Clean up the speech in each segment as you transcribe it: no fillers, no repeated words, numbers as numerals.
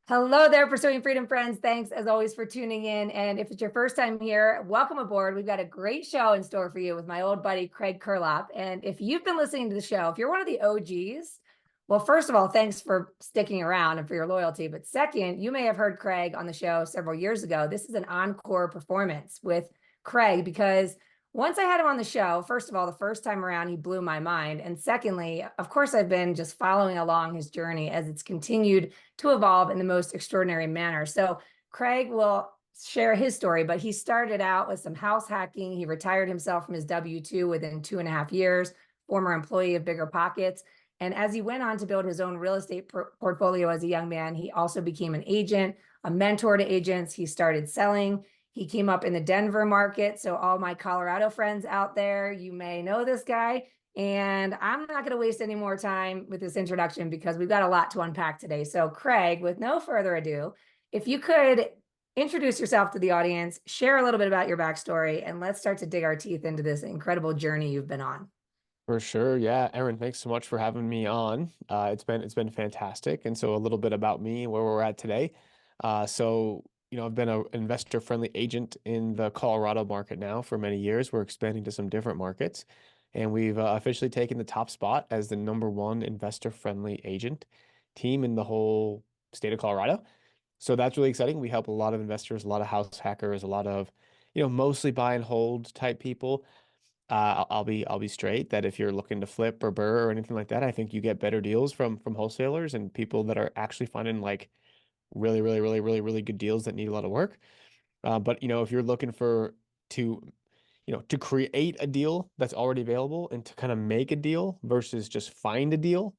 Hello there, Pursuing Freedom friends. Thanks as always for tuning in. And if it's your first time here, welcome aboard. We've got a great show in store for you with my old buddy, Craig Curelop. And if you've been listening to the show, if you're one of the OGs, well, first of all, thanks for sticking around and for your loyalty. But second, you may have heard Craig on the show several years ago. This is an encore performance with Craig because once I had him on the show, first of all, the first time around, he blew my mind. And secondly, of course, I've been just following along his journey as it's continued to evolve in the most extraordinary manner. So Craig will share his story, but he started out with some house hacking. He retired himself from his W-2 within 2.5 years, former employee of BiggerPockets. And as he went on to build his own real estate portfolio as a young man, he also became an agent, a mentor to agents. He started selling. He came up in the Denver market. So all my Colorado friends out there, you may know this guy. And I'm not going to waste any more time with this introduction because we've got a lot to unpack today. So Craig, with no further ado, if you could introduce yourself to the audience, share a little bit about your backstory, and let's start to dig our teeth into this incredible journey you've been on. For sure. Yeah. Erin, thanks so much for having me on. It's been fantastic. And so a little bit about me and where we're at today. I've been an investor-friendly agent in the Colorado market now for many years. We're expanding to some different markets, and we've officially taken the top spot as the number one investor-friendly agent team in the whole state of Colorado. So that's really exciting. We help a lot of investors, a lot of house hackers, a lot of, mostly buy and hold type people. I'll be straight that if you're looking to flip or burr or anything like that, I think you get better deals from wholesalers and people that are actually finding like really, really, really, really, really good deals that need a lot of work. But if you're looking to to create a deal that's already available and to kind of make a deal versus just find a deal,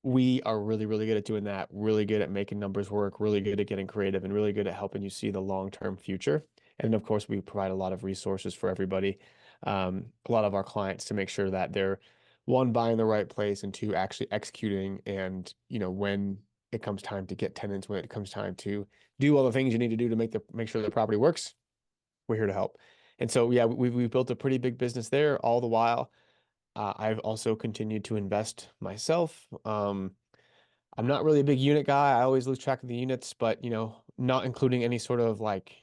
we are really, really good at doing that, really good at making numbers work, really good at getting creative, and really good at helping you see the long-term future. And of course, we provide a lot of resources for everybody, a lot of our clients to make sure that they're one, buying the right place, and two, actually executing. And when it comes time to get tenants, when it comes time to do all the things you need to do to make sure the property works, we're here to help. And so, yeah, we've built a pretty big business there all the while. I've also continued to invest myself. I'm not really a big unit guy. I always lose track of the units, but not including any sort of like,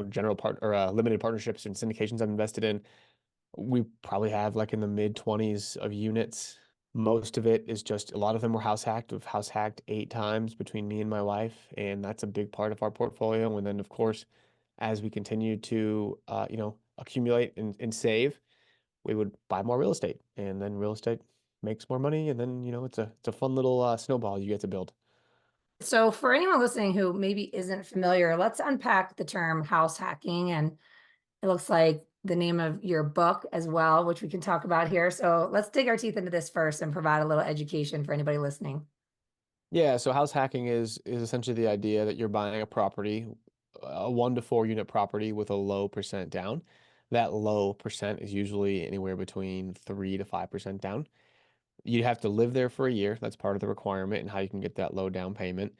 general part or limited partnerships and syndications I've invested in. We probably have like in the mid 20s of units. Most of it is just a lot of them were house hacked. We've house hacked 8 times between me and my wife, and that's a big part of our portfolio. And then, of course, as we continue to accumulate and save, we would buy more real estate, and then real estate makes more money, and then it's a fun little snowball you get to build. So, for anyone listening who maybe isn't familiar, let's unpack the term house hacking. And it looks like the name of your book as well, which we can talk about here. So, let's dig our teeth into this first and provide a little education for anybody listening. Yeah, so house hacking is essentially the idea that you're buying a property, a 1 to 4 unit property with a low percent down. That low percent is usually anywhere between 3 to 5% down. You have to live there for a year. That's part of the requirement and how you can get that low down payment.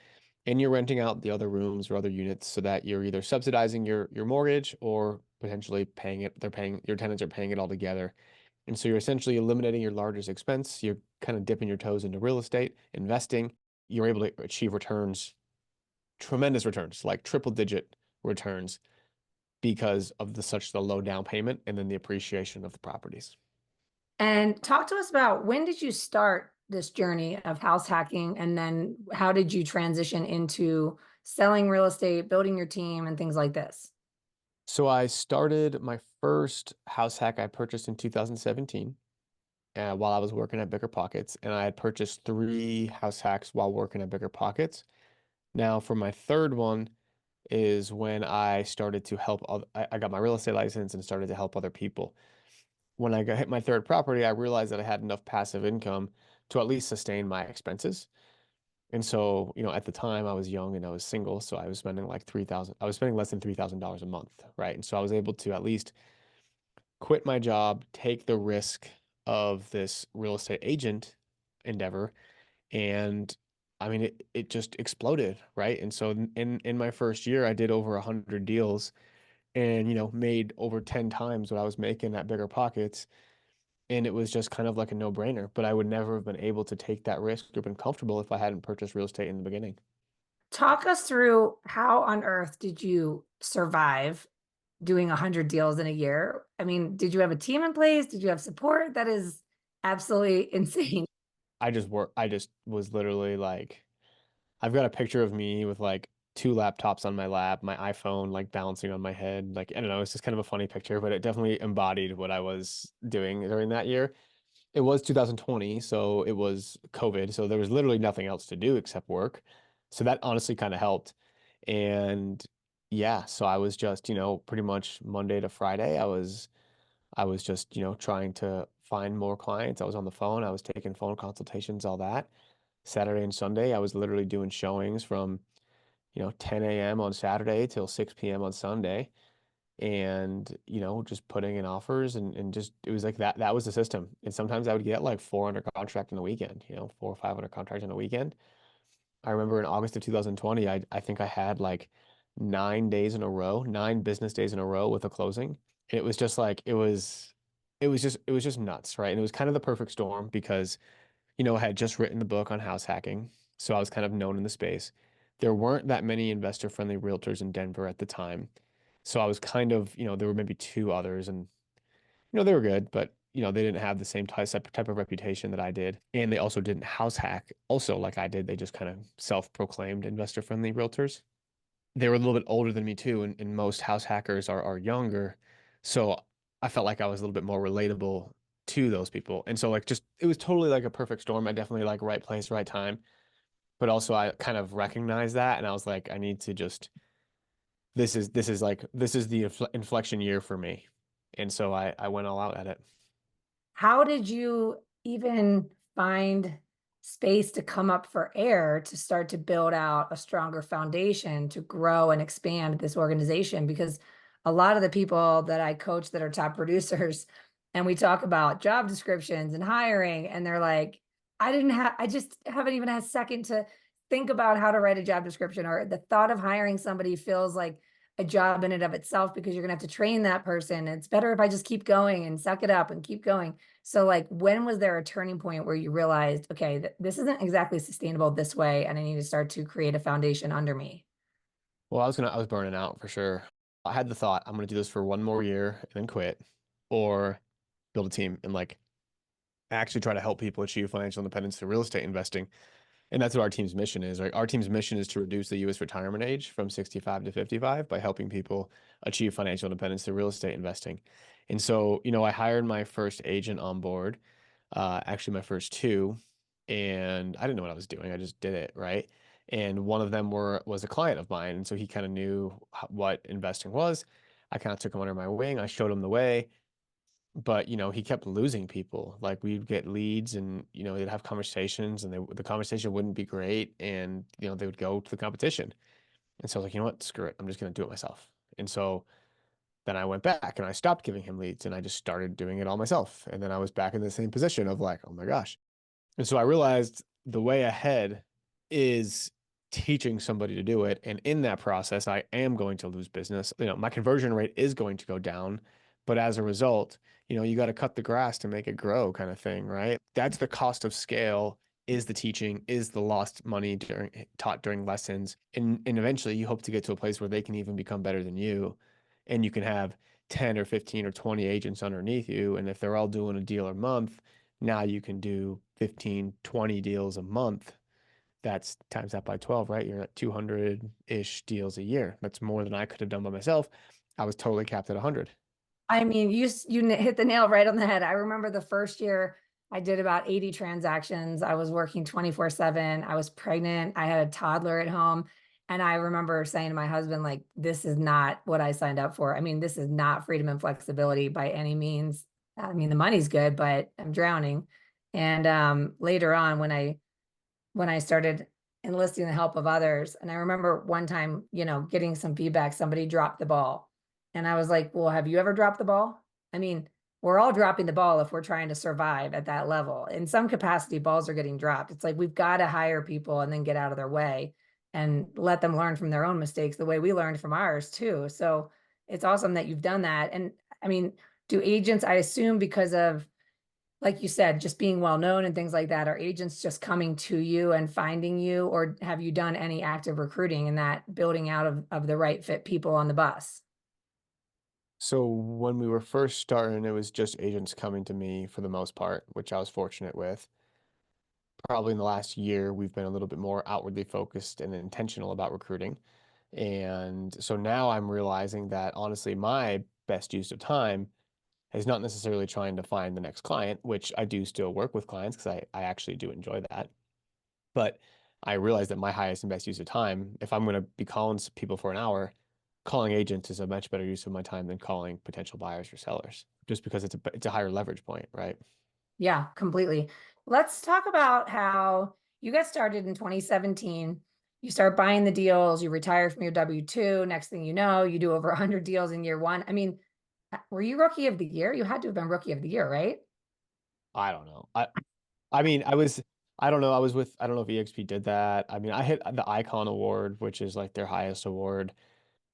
And you're renting out the other rooms or other units so that you're either subsidizing your mortgage or potentially paying it. Your tenants are paying it all together. And so you're essentially eliminating your largest expense. You're kind of dipping your toes into real estate, investing. You're able to achieve returns, tremendous returns, like triple digit returns because of the low down payment and then the appreciation of the properties. And talk to us about when did you start this journey of house hacking, and then how did you transition into selling real estate, building your team, and things like this? So I started my first house hack I purchased in 2017 while I was working at BiggerPockets, and I had purchased 3 house hacks while working at BiggerPockets. Now, for my third one is when I started to help. I got my real estate license and started to help other people. When I got hit my third property, I realized that I had enough passive income to at least sustain my expenses. And so, at the time I was young and I was single, so I was spending like 3,000, I was spending less than $3,000 a month, right? And so I was able to at least quit my job, take the risk of this real estate agent endeavor, and I mean it just exploded, right? And so in my first year, I did over 100 deals and made over 10 times what I was making at Bigger Pockets. And it was just kind of like a no-brainer, but I would never have been able to take that risk or been comfortable if I hadn't purchased real estate in the beginning. Talk us through how on earth did you survive doing 100 deals in a year? I mean, did you have a team in place? Did you have support? That is absolutely insane. I just was literally like, I've got a picture of me with like two laptops on my lap, my iPhone like balancing on my head. Like, I don't know, it's just kind of a funny picture, but it definitely embodied what I was doing during that year. It was 2020, so it was COVID, so there was literally nothing else to do except work. So that honestly kind of helped. And yeah, so I was just, pretty much Monday to Friday, I was just, trying to find more clients. I was on the phone, I was taking phone consultations, all that. Saturday and Sunday, I was literally doing showings from, 10 a.m. on Saturday till 6 p.m. on Sunday. And, just putting in offers and just it was like that was the system. And sometimes I would get like 400 contract in a weekend, 400 or 500 contracts in a weekend. I remember in August of 2020, I think I had like 9 days in a row, 9 business days in a row with a closing. And it was just like it was just nuts, right? And it was kind of the perfect storm because I had just written the book on house hacking, so I was kind of known in the space. There weren't that many investor-friendly realtors in Denver at the time. So I was kind of, there were maybe two others and, they were good, but, they didn't have the same type of reputation that I did. And they also didn't house hack also like I did. They just kind of self-proclaimed investor-friendly realtors. They were a little bit older than me too, and most house hackers are younger. So I felt like I was a little bit more relatable to those people. And so like just it was totally like a perfect storm. I definitely like right place, right time. But also I kind of recognized that and I was like, I need to just this is the inflection year for me. And so I went all out at it. How did you even find space to come up for air to start to build out a stronger foundation to grow and expand this organization? Because a lot of the people that I coach that are top producers, and we talk about job descriptions and hiring, and they're like, I just haven't even had a second to think about how to write a job description, or the thought of hiring somebody feels like a job in and of itself because you're gonna have to train that person. It's better if I just keep going and suck it up and keep going. So like, when was there a turning point where you realized, okay, this isn't exactly sustainable this way, and I need to start to create a foundation under me? Well, I was burning out for sure. I had the thought, I'm gonna do this for one more year and then quit, or build a team and like actually try to help people achieve financial independence through real estate investing. And that's what our team's mission is, right? Our team's mission is to reduce the US retirement age from 65 to 55 by helping people achieve financial independence through real estate investing. And so, I hired my first agent on board, actually my first two, and I didn't know what I was doing. I just did it, right? And one of them was a client of mine, and so he kind of knew what investing was. I kind of took him under my wing. I showed him the way, but he kept losing people. Like we'd get leads and they'd have conversations and the conversation wouldn't be great and they would go to the competition. And so I was like, you know what, screw it, I'm just going to do it myself. And so then I went back and I stopped giving him leads and I just started doing it all myself. And then I was back in the same position of like, oh my gosh. And so I realized the way ahead is teaching somebody to do it. And in that process, I am going to lose business. My conversion rate is going to go down. But as a result, you got to cut the grass to make it grow kind of thing, right? That's the cost of scale is the teaching, is the lost money taught during lessons. And eventually you hope to get to a place where they can even become better than you. And you can have 10 or 15 or 20 agents underneath you. And if they're all doing a deal a month, now you can do 15, 20 deals a month. That's times that by 12, right? You're at 200-ish deals a year. That's more than I could have done by myself. I was totally capped at 100. I mean, you hit the nail right on the head. I remember the first year I did about 80 transactions. I was working 24/7. I was pregnant. I had a toddler at home. And I remember saying to my husband, like, this is not what I signed up for. I mean, this is not freedom and flexibility by any means. I mean, the money's good, but I'm drowning. And later on, when I started enlisting the help of others. And I remember one time, getting some feedback, somebody dropped the ball. And I was like, well, have you ever dropped the ball? I mean, we're all dropping the ball if we're trying to survive at that level. In some capacity, balls are getting dropped. It's like we've got to hire people and then get out of their way and let them learn from their own mistakes the way we learned from ours too. So it's awesome that you've done that. And I mean, do agents, I assume because of like you said, just being well known and things like that, are agents just coming to you and finding you, or have you done any active recruiting in that building out of the right fit people on the bus? So when we were first starting, it was just agents coming to me for the most part, which I was fortunate with. Probably in the last year, we've been a little bit more outwardly focused and intentional about recruiting. And so now I'm realizing that honestly, my best use of time is not necessarily trying to find the next client, which I do still work with clients because I actually do enjoy that. But I realize that my highest and best use of time, if I'm going to be calling people for an hour, calling agents is a much better use of my time than calling potential buyers or sellers, just because it's a higher leverage point, right? Yeah, completely. Let's talk about how you got started in 2017. You start buying the deals, you retire from your W-2. Next thing you know, you do over 100 deals in year one. I mean, were you rookie of the year? You had to have been rookie of the year, right? I don't know. I mean, I don't know. I don't know if EXP did that. I mean, I hit the Icon Award, which is like their highest award.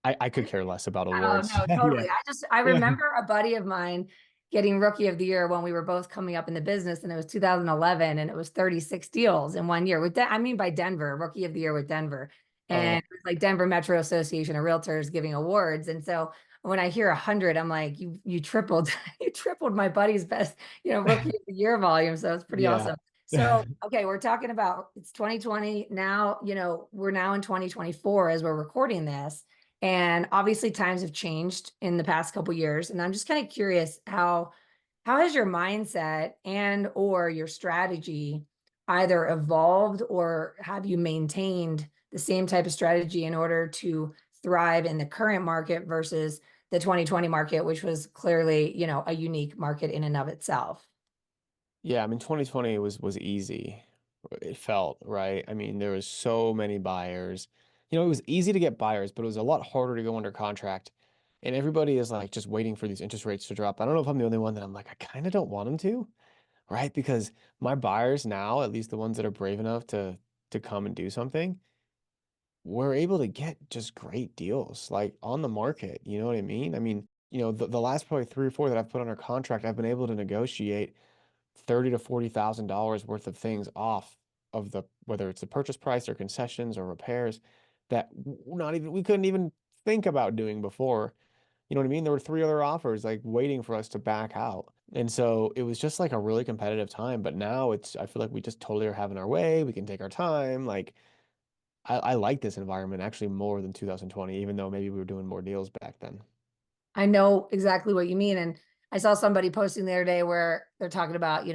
I could care less about Oh awards. no, Yeah. totally. I remember a buddy of mine getting rookie of the year when we were both coming up in the business, and it was 2011, and it was 36 deals in one year with I mean by Denver, rookie of the year with Denver. And Oh, it was like Denver Metro Association of Realtors giving awards. And so when I hear 100, I'm like, you tripled, you tripled my buddy's best, rookie of the year volume. So it's pretty yeah. awesome. So, okay, we're talking about it's 2020 now, we're now in 2024 as we're recording this. And obviously times have changed in the past couple years. And I'm just kind of curious how has your mindset and or your strategy either evolved, or have you maintained the same type of strategy in order to thrive in the current market versus the 2020 market, which was clearly, a unique market in and of itself? Yeah, I mean 2020 was easy. It felt, right? I mean, there was so many buyers. It was easy to get buyers, but it was a lot harder to go under contract. And everybody is like just waiting for these interest rates to drop. I don't know if I'm the only one that I'm like, I kind of don't want them to, right? Because my buyers now, at least the ones that are brave enough to come and do something, we're able to get just great deals like on the market. You know what I mean? I mean, the last probably three or four that I've put under contract, I've been able to negotiate 30 to $40,000 worth of things off of the whether it's the purchase price or concessions or repairs that not even we couldn't even think about doing before. You know what I mean? There were three other offers like waiting for us to back out. And so it was just like a really competitive time. But now I feel like we just totally are having our way. We can take our time. Like I like this environment actually more than 2020, even though maybe we were doing more deals back then. I know exactly what you mean. And I saw somebody posting the other day where they're talking about,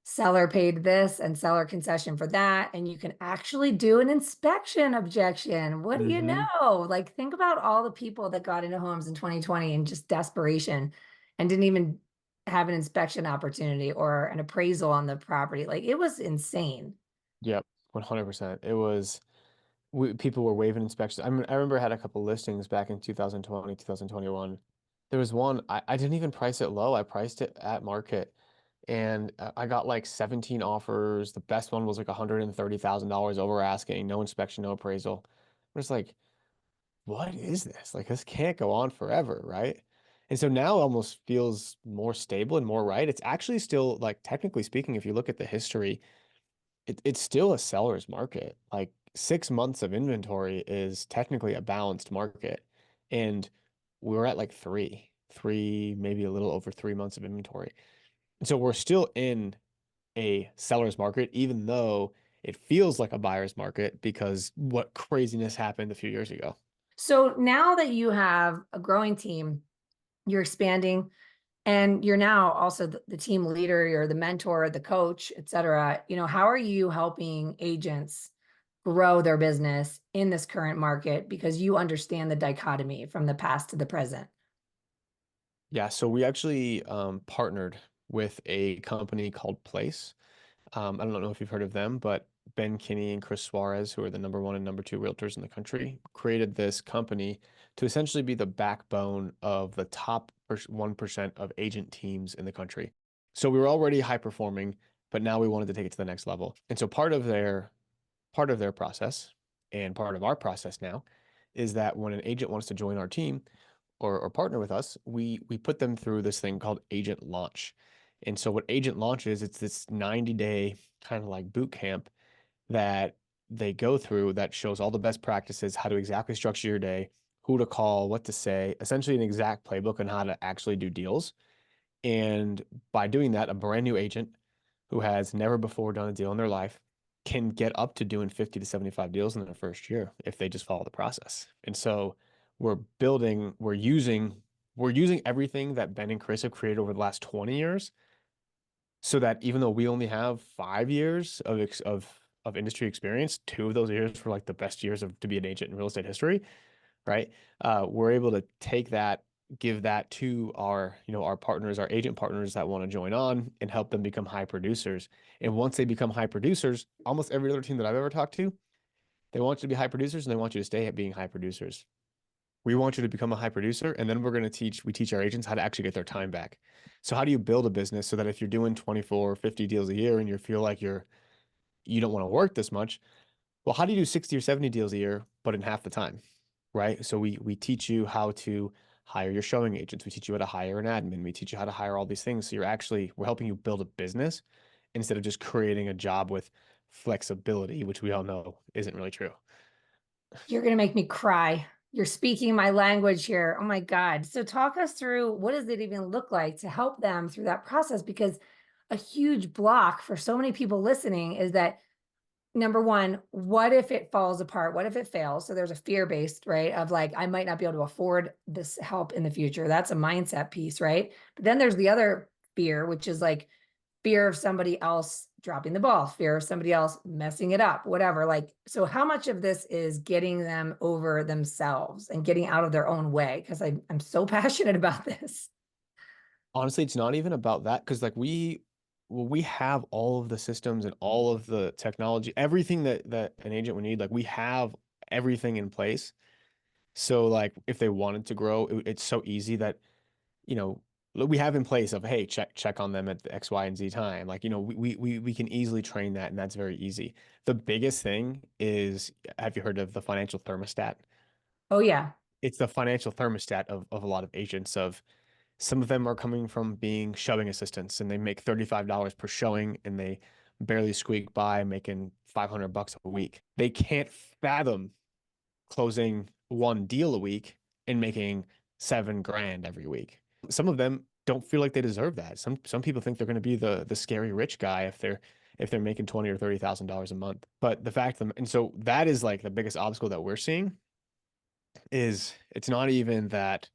seller paid this and seller concession for that. And you can actually do an inspection objection. What do you Hmm. know? Like, think about all the people that got into homes in 2020 in just desperation and didn't even have an inspection opportunity or an appraisal on the property. Like, it was insane. Yep, 100%. People were waiving inspections. I remember I had a couple listings back in 2020, 2021. There was one, I didn't even price it low. I priced it at market and I got like 17 offers. The best one was like $130,000 over asking, no inspection, no appraisal. I'm just like, what is this? Like, this can't go on forever, right? And so now it almost feels more stable and more right. It's actually still like, technically speaking, if you look at the history, it's still a seller's market. Like 6 months of inventory is technically a balanced market. And we were at like three, maybe a little over 3 months of inventory. And so we're still in a seller's market, even though it feels like a buyer's market because what craziness happened a few years ago. So now that you have a growing team, you're expanding, and you're now also the team leader, you're the mentor, the coach, et cetera. How are you helping agents grow their business in this current market because you understand the dichotomy from the past to the present? Yeah, so we actually partnered with a company called Place. I don't know if you've heard of them, but Ben Kinney and Chris Suarez, who are the number one and number two realtors in the country, created this company to essentially be the backbone of the top 1% of agent teams in the country. So we were already high performing, but now we wanted to take it to the next level. And so part of their process and part of our process now is that when an agent wants to join our team or partner with us, we put them through this thing called agent launch. And so what agent launches, it's this 90-day kind of like boot camp that they go through that shows all the best practices, how to exactly structure your day, who to call, what to say, essentially an exact playbook on how to actually do deals. And by doing that, a brand new agent who has never before done a deal in their life can get up to doing 50 to 75 deals in their first year if they just follow the process. And so we're using everything that Ben and Chris have created over the last 20 years so that even though we only have 5 years of industry experience, 2 of those years were like the best years to be an agent in real estate history, right? We're able to take that, give that to our partners, our agent partners that want to join on and help them become high producers. And once they become high producers, almost every other team that I've ever talked to, they want you to be high producers and they want you to stay at being high producers. We want you to become a high producer, and then we teach our agents how to actually get their time back. So how do you build a business so that if you're doing 24 or 50 deals a year and you feel like you don't want to work this much, well, how do you do 60 or 70 deals a year, but in half the time, right? So we teach you how to hire your showing agents. We teach you how to hire an admin. We teach you how to hire all these things. So we're helping you build a business instead of just creating a job with flexibility, which we all know isn't really true. You're going to make me cry. You're speaking my language here. Oh my God. So talk us through, what does it even look like to help them through that process? Because a huge block for so many people listening is that, number one, what if it falls apart? What if it fails? So there's a fear based, right? Of like, I might not be able to afford this help in the future. That's a mindset piece, right? But then there's the other fear, which is like fear of somebody else dropping the ball, fear of somebody else messing it up, whatever. Like, so how much of this is getting them over themselves and getting out of their own way? Because I'm so passionate about this. Honestly, it's not even about that because like we have all of the systems and all of the technology, everything that an agent would need. Like we have everything in place. So like if they wanted to grow, it's so easy that you know we have in place of hey check on them at the X, Y, and Z time. Like we can easily train that, and that's very easy. The biggest thing is, have you heard of the financial thermostat? Oh, yeah. It's the financial thermostat of a lot of agents. Of some of them are coming from being showing assistants and they make $35 per showing and they barely squeak by making 500 bucks a week. They can't fathom closing one deal a week and making 7 grand every week. Some of them don't feel like they deserve that. Some people think they're going to be the scary rich guy if they're making 20 or $30,000 a month. But the fact of them, and so that is like the biggest obstacle that we're seeing is it's not even that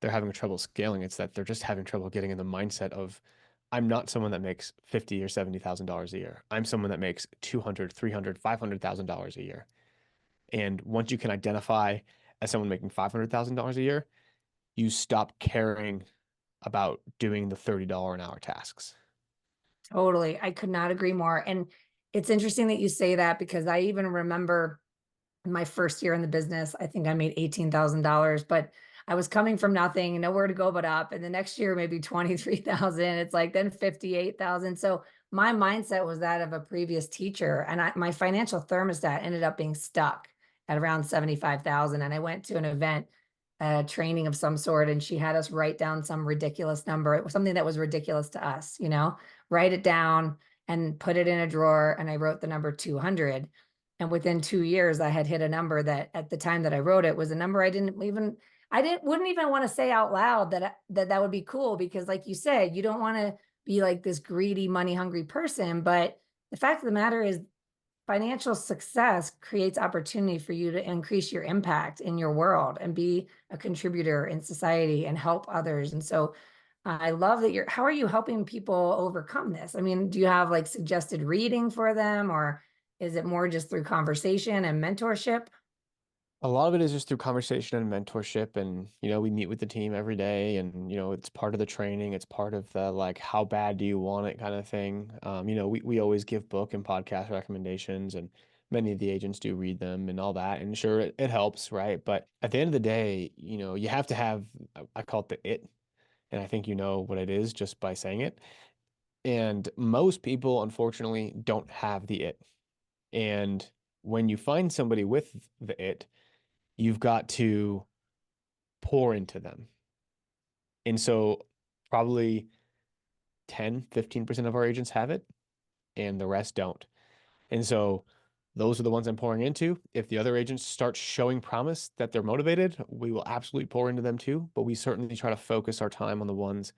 they're having trouble scaling. It's that they're just having trouble getting in the mindset of, I'm not someone that makes 50 or $70,000 a year. I'm someone that makes 200, 300, $500,000 a year. And once you can identify as someone making $500,000 a year, you stop caring about doing the $30 an hour tasks. Totally. I could not agree more. And it's interesting that you say that, because I even remember my first year in the business, I think I made $18,000, but I was coming from nothing, nowhere to go but up. And the next year, maybe 23,000. It's like then 58,000. So my mindset was that of a previous teacher. And my financial thermostat ended up being stuck at around 75,000. And I went to an event, a training of some sort, and she had us write down some ridiculous number. It was something that was ridiculous to us, write it down and put it in a drawer. And I wrote the number 200. And within 2 years, I had hit a number that at the time that I wrote it was a number wouldn't even want to say out loud that would be cool, because like you said, you don't want to be like this greedy, money hungry person. But the fact of the matter is, financial success creates opportunity for you to increase your impact in your world and be a contributor in society and help others. And so I love that how are you helping people overcome this? I mean, do you have like suggested reading for them, or is it more just through conversation and mentorship? A lot of it is just through conversation and mentorship. And, we meet with the team every day and, it's part of the training. It's part of the like, how bad do you want it kind of thing. We always give book and podcast recommendations and many of the agents do read them and all that. And sure, it helps, right? But at the end of the day, you have to have, I call it the it. And I think you know what it is just by saying it. And most people, unfortunately, don't have the it. And when you find somebody with the it, you've got to pour into them. And so probably 10, 15% of our agents have it, and the rest don't. And so those are the ones I'm pouring into. If the other agents start showing promise that they're motivated, we will absolutely pour into them too. But we certainly try to focus our time on the ones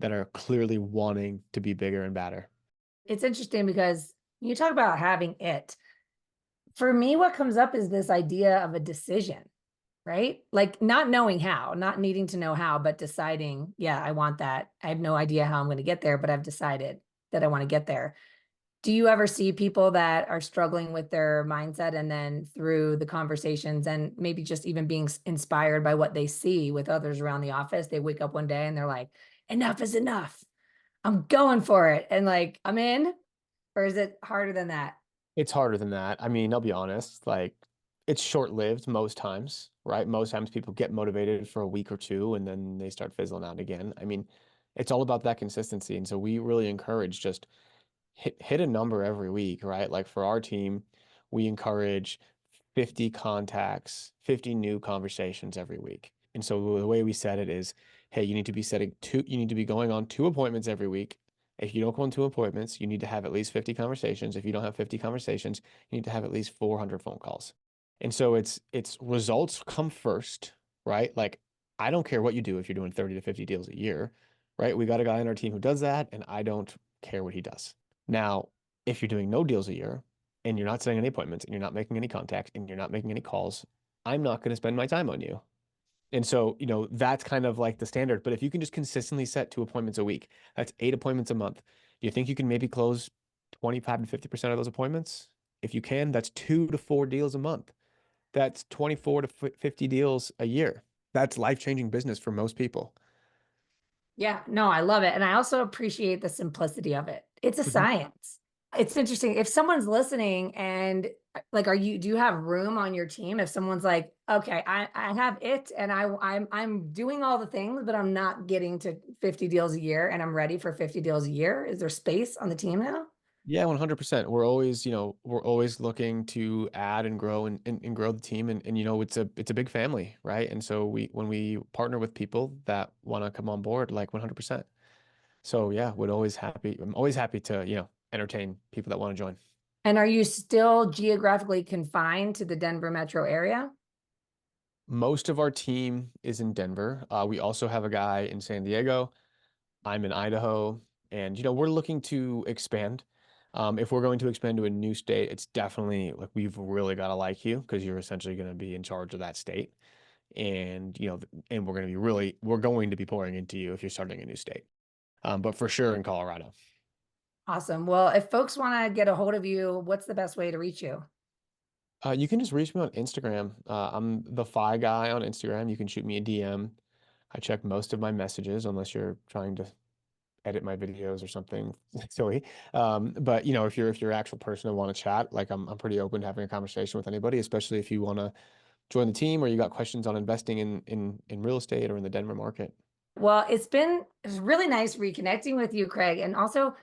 that are clearly wanting to be bigger and badder. It's interesting because you talk about having it. For me, what comes up is this idea of a decision, right? Like not knowing how, not needing to know how, but deciding, yeah, I want that. I have no idea how I'm going to get there, but I've decided that I want to get there. Do you ever see people that are struggling with their mindset and then through the conversations and maybe just even being inspired by what they see with others around the office, they wake up one day and they're like, enough is enough. I'm going for it. And like, I'm in, or is it harder than that? It's harder than that. I mean, I'll be honest, like it's short-lived most times, right? Most times people get motivated for a week or two and then they start fizzling out again. I mean, it's all about that consistency. And so we really encourage just hit a number every week, right? Like for our team, we encourage 50 contacts, 50 new conversations every week. And so the way we set it is, hey, you need to be you need to be going on 2 appointments every week. If you don't go on 2 appointments, you need to have at least 50 conversations. If you don't have 50 conversations, you need to have at least 400 phone calls. And so it's results come first, right? Like I don't care what you do if you're doing 30 to 50 deals a year, right? We got a guy on our team who does that, and I don't care what he does. Now, if you're doing no deals a year and you're not setting any appointments and you're not making any contacts and you're not making any calls, I'm not going to spend my time on you. And so, that's kind of like the standard. But if you can just consistently set 2 appointments a week, that's 8 appointments a month. You think you can maybe close 25 to 50% of those appointments? If you can, that's 2 to 4 deals a month. That's 24 to 50 deals a year. That's life-changing business for most people. Yeah, no, I love it. And I also appreciate the simplicity of it. It's a Mhm. science. It's interesting. If someone's listening and like, do you have room on your team? If someone's like, okay, I have it and I'm doing all the things, but I'm not getting to 50 deals a year and I'm ready for 50 deals a year. Is there space on the team now? Yeah, 100%. We're always looking to add and grow and grow the team and it's a big family, right? And so when we partner with people that want to come on board, like 100%. So yeah, I'm always happy to, entertain people that want to join. And are you still geographically confined to the Denver metro area? Most of our team is in Denver. We also have a guy in San Diego. I'm in Idaho, and we're looking to expand. If we're going to expand to a new state, it's definitely like we've really got to like you because you're essentially going to be in charge of that state, and and we're going to be pouring into you if you're starting a new state. But for sure in Colorado. Awesome. Well, if folks want to get a hold of you, what's the best way to reach you? You can just reach me on Instagram. I'm the Fi Guy on Instagram. You can shoot me a DM. I check most of my messages unless you're trying to edit my videos or something silly. But if you're an actual person and want to chat, like I'm pretty open to having a conversation with anybody, especially if you want to join the team or you got questions on investing in real estate or in the Denver market. Well, it's really nice reconnecting with you, Craig. And also,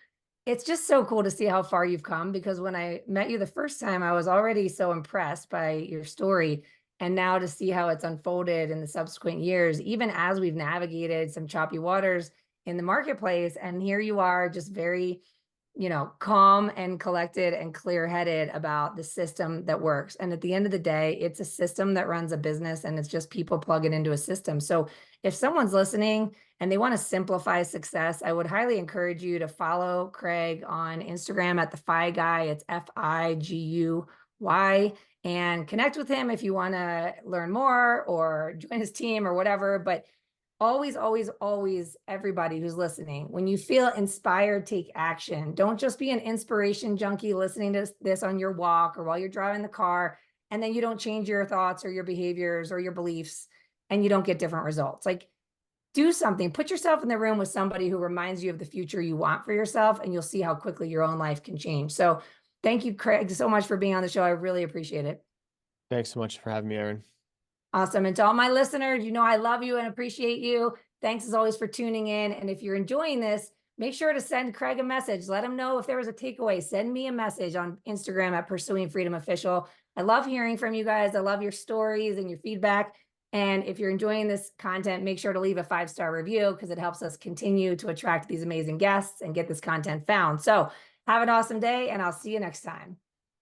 it's just so cool to see how far you've come because when I met you the first time, I was already so impressed by your story. And now to see how it's unfolded in the subsequent years, even as we've navigated some choppy waters in the marketplace, and here you are just very calm and collected and clear-headed about the system that works. And at the end of the day, it's a system that runs a business and it's just people plugging into a system. So if someone's listening and they want to simplify success, I would highly encourage you to follow Craig on Instagram at the Fi Guy. It's FIGUY, and connect with him if you want to learn more or join his team or whatever. But always, always, always, everybody who's listening, when you feel inspired, take action. Don't just be an inspiration junkie listening to this on your walk or while you're driving the car, and then you don't change your thoughts or your behaviors or your beliefs and you don't get different results. Like, do something, put yourself in the room with somebody who reminds you of the future you want for yourself, and you'll see how quickly your own life can change. So thank you, Craig, so much for being on the show. I really appreciate it. Thanks so much for having me, Erin. Awesome. And to all my listeners, I love you and appreciate you. Thanks as always for tuning in. And if you're enjoying this, make sure to send Craig a message. Let him know if there was a takeaway. Send me a message on Instagram at Pursuing Freedom Official. I love hearing from you guys. I love your stories and your feedback. And if you're enjoying this content, make sure to leave a 5-star review because it helps us continue to attract these amazing guests and get this content found. So have an awesome day, and I'll see you next time.